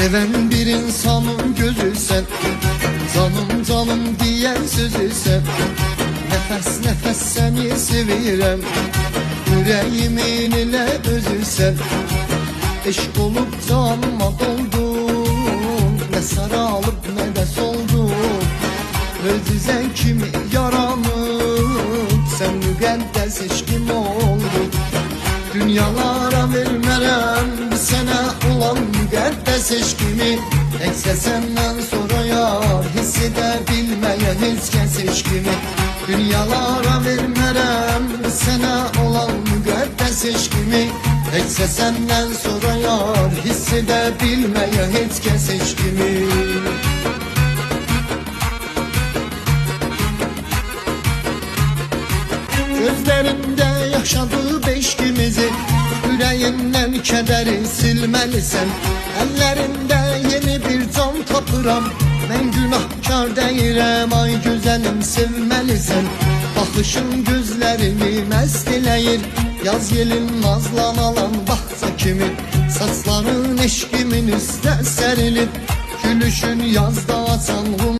Seven bir insanın gözü sen, canım canım diyen sözü sen. Nefes nefes seni sevirem, yüreğimin ile özü sen. Eşk olup canıma doldun, ne saralıp ne de soldun. Özü zevkimi yaranıp, sen müqəddəs eşkim oldun. Dünyalara vermərəm sənə olan müqəddəs eşkimi. Təkcə səndən sonra yar, hiss edə bilməyə heç kəs eşkimi. Dünyalara vermərəm sənə olan müqəddəs eşkimi. Təkcə səndən sonra yar, hiss edə bilməyə heç kəs eşkimi. Gözlerinde yaşadığı beşkimizi, yüreğinden kederi silmelisən. Ellerinde yeni bir can tapıram, ben günahkar deyirəm, ay güzelim sevmelisən. Baxışın gözlerimi məst eləyir, yaz yelin nazlanalan baxça kimi. Saçların eşkimin üstə sərilib, gülüşün yazda açan